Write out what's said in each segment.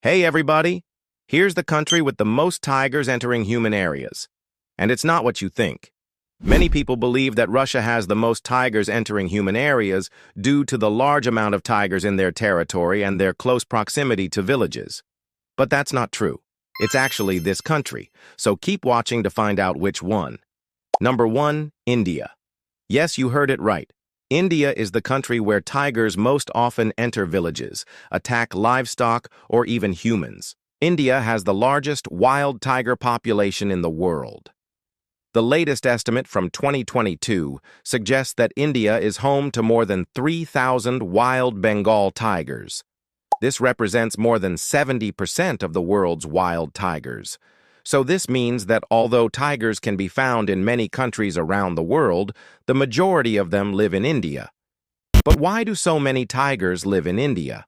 Hey everybody! Here's the country with the most tigers entering human areas. And it's not what you think. Many people believe that Russia has the most tigers entering human areas due to the large amount of tigers in their territory and their close proximity to villages. But that's not true. It's actually this country, so keep watching to find out which one. Number 1, India. Yes, you heard it right. India is the country where tigers most often enter villages, attack livestock, or even humans. India has the largest wild tiger population in the world. The latest estimate from 2022 suggests that India is home to more than 3,000 wild Bengal tigers. This represents more than 70% of the world's wild tigers. So this means that although tigers can be found in many countries around the world, the majority of them live in India. But why do so many tigers live in India?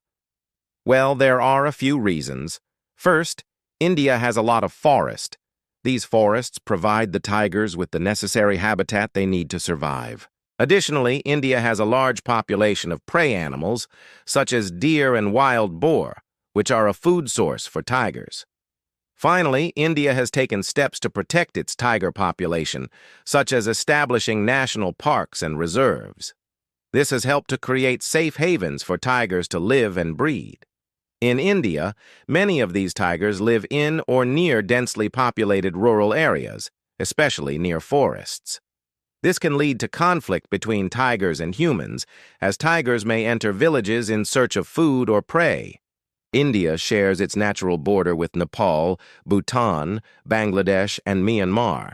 Well, there are a few reasons. First, India has a lot of forest. These forests provide the tigers with the necessary habitat they need to survive. Additionally, India has a large population of prey animals, such as deer and wild boar, which are a food source for tigers. Finally, India has taken steps to protect its tiger population, such as establishing national parks and reserves. This has helped to create safe havens for tigers to live and breed. In India, many of these tigers live in or near densely populated rural areas, especially near forests. This can lead to conflict between tigers and humans, as tigers may enter villages in search of food or prey. India shares its natural border with Nepal, Bhutan, Bangladesh, and Myanmar,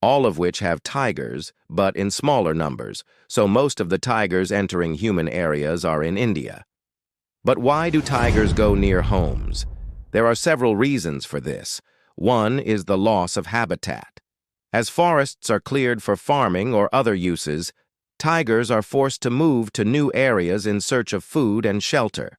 all of which have tigers, but in smaller numbers, so most of the tigers entering human areas are in India. But why do tigers go near homes? There are several reasons for this. One is the loss of habitat. As forests are cleared for farming or other uses, tigers are forced to move to new areas in search of food and shelter.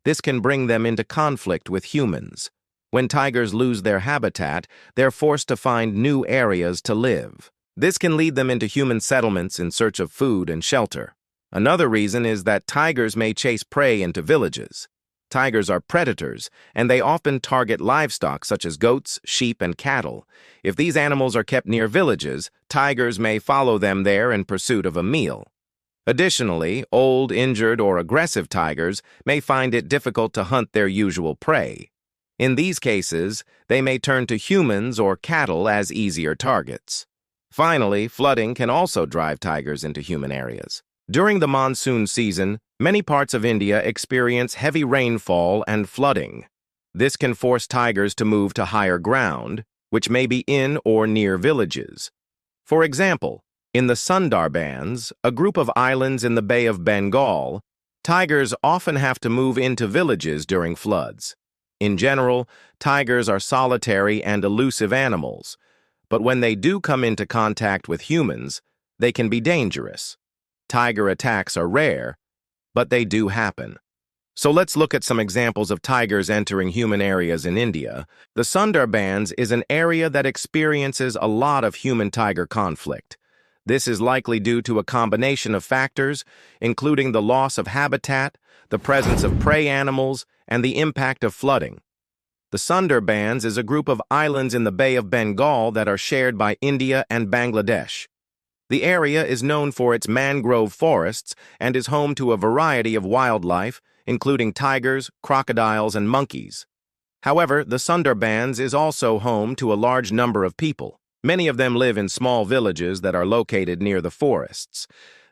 This can bring them into conflict with humans. When tigers lose their habitat, they're forced to find new areas to live. This can lead them into human settlements in search of food and shelter. Another reason is that tigers may chase prey into villages. Tigers are predators, and they often target livestock such as goats, sheep, and cattle. If these animals are kept near villages, tigers may follow them there in pursuit of a meal. Additionally, old, injured, or aggressive tigers may find it difficult to hunt their usual prey. In these cases, they may turn to humans or cattle as easier targets. Finally, flooding can also drive tigers into human areas. During the monsoon season, many parts of India experience heavy rainfall and flooding. This can force tigers to move to higher ground, which may be in or near villages. For example, in the Sundarbans, a group of islands in the Bay of Bengal, tigers often have to move into villages during floods. In general, tigers are solitary and elusive animals, but when they do come into contact with humans, they can be dangerous. Tiger attacks are rare, but they do happen. So let's look at some examples of tigers entering human areas in India. The Sundarbans is an area that experiences a lot of human-tiger conflict. This is likely due to a combination of factors, including the loss of habitat, the presence of prey animals, and the impact of flooding. The Sundarbans is a group of islands in the Bay of Bengal that are shared by India and Bangladesh. The area is known for its mangrove forests and is home to a variety of wildlife, including tigers, crocodiles, and monkeys. However, the Sundarbans is also home to a large number of people. Many of them live in small villages that are located near the forests.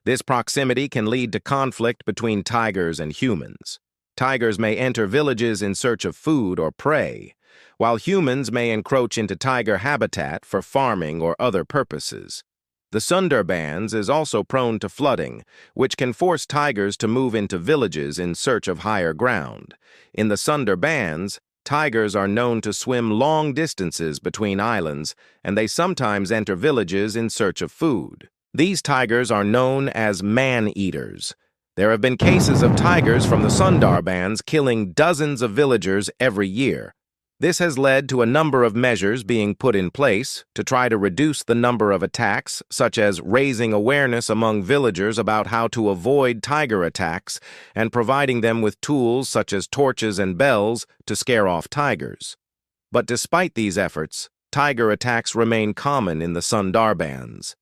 This proximity can lead to conflict between tigers and humans. Tigers may enter villages in search of food or prey, while humans may encroach into tiger habitat for farming or other purposes. The Sundarbans is also prone to flooding, which can force tigers to move into villages in search of higher ground. In the Sundarbans, tigers are known to swim long distances between islands, and they sometimes enter villages in search of food. These tigers are known as man-eaters. There have been cases of tigers from the Sundarbans killing dozens of villagers every year. This has led to a number of measures being put in place to try to reduce the number of attacks, such as raising awareness among villagers about how to avoid tiger attacks and providing them with tools such as torches and bells to scare off tigers. But despite these efforts, tiger attacks remain common in the Sundarbans.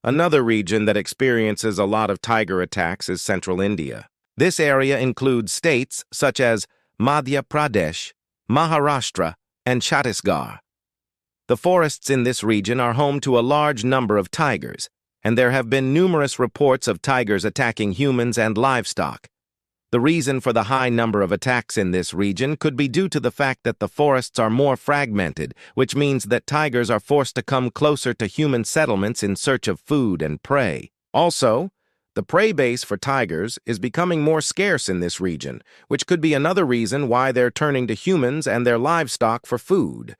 Another region that experiences a lot of tiger attacks is central India. This area includes states such as Madhya Pradesh, Maharashtra, and Chhattisgarh. The forests in this region are home to a large number of tigers, and there have been numerous reports of tigers attacking humans and livestock. The reason for the high number of attacks in this region could be due to the fact that the forests are more fragmented, which means that tigers are forced to come closer to human settlements in search of food and prey. Also, the prey base for tigers is becoming more scarce in this region, which could be another reason why they're turning to humans and their livestock for food.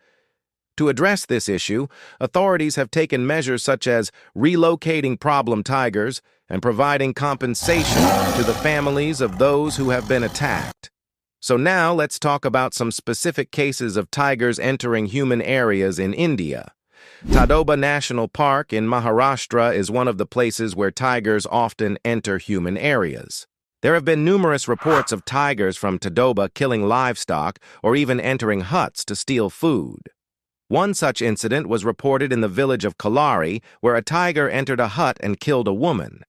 To address this issue, authorities have taken measures such as relocating problem tigers and providing compensation to the families of those who have been attacked. So now let's talk about some specific cases of tigers entering human areas in India. Tadoba National Park in Maharashtra is one of the places where tigers often enter human areas. There have been numerous reports of tigers from Tadoba killing livestock or even entering huts to steal food. One such incident was reported in the village of Kalari, where a tiger entered a hut and killed a woman.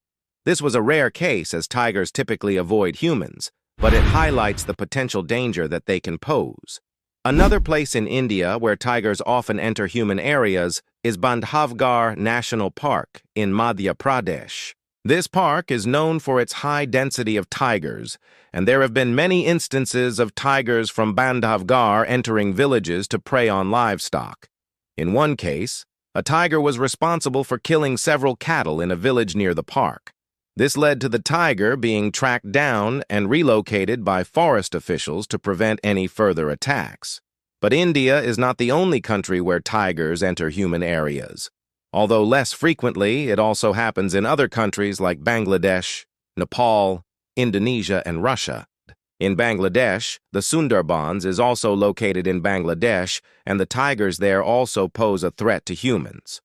This was a rare case, as tigers typically avoid humans, but it highlights the potential danger that they can pose. Another place in India where tigers often enter human areas is Bandhavgarh National Park in Madhya Pradesh. This park is known for its high density of tigers, and there have been many instances of tigers from Bandhavgarh entering villages to prey on livestock. In one case, a tiger was responsible for killing several cattle in a village near the park. This led to the tiger being tracked down and relocated by forest officials to prevent any further attacks. But India is not the only country where tigers enter human areas. Although less frequently, it also happens in other countries like Bangladesh, Nepal, Indonesia, and Russia. In Bangladesh, the Sundarbans is also located in Bangladesh, and the tigers there also pose a threat to humans.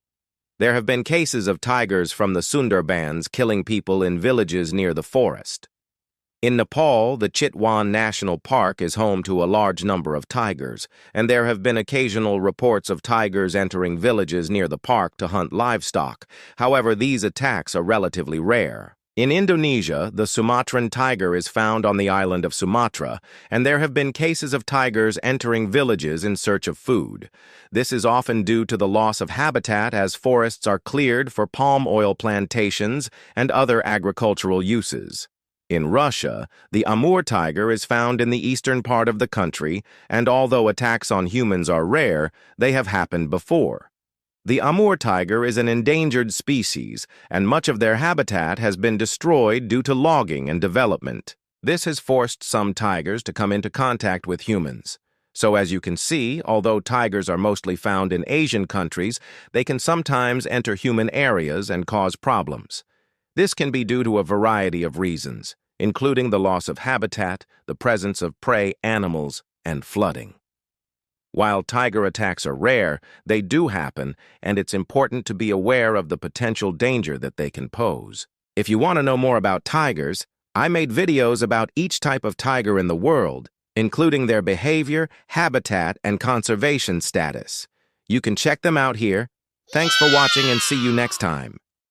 There have been cases of tigers from the Sundarbans killing people in villages near the forest. In Nepal, the Chitwan National Park is home to a large number of tigers, and there have been occasional reports of tigers entering villages near the park to hunt livestock. However, these attacks are relatively rare. In Indonesia, the Sumatran tiger is found on the island of Sumatra, and there have been cases of tigers entering villages in search of food. This is often due to the loss of habitat as forests are cleared for palm oil plantations and other agricultural uses. In Russia, the Amur tiger is found in the eastern part of the country, and although attacks on humans are rare, they have happened before. The Amur tiger is an endangered species, and much of their habitat has been destroyed due to logging and development. This has forced some tigers to come into contact with humans. So as you can see, although tigers are mostly found in Asian countries, they can sometimes enter human areas and cause problems. This can be due to a variety of reasons, including the loss of habitat, the presence of prey animals, and flooding. While tiger attacks are rare, they do happen, and it's important to be aware of the potential danger that they can pose. If you want to know more about tigers, I made videos about each type of tiger in the world, including their behavior, habitat, and conservation status. You can check them out here. Thanks for watching and see you next time.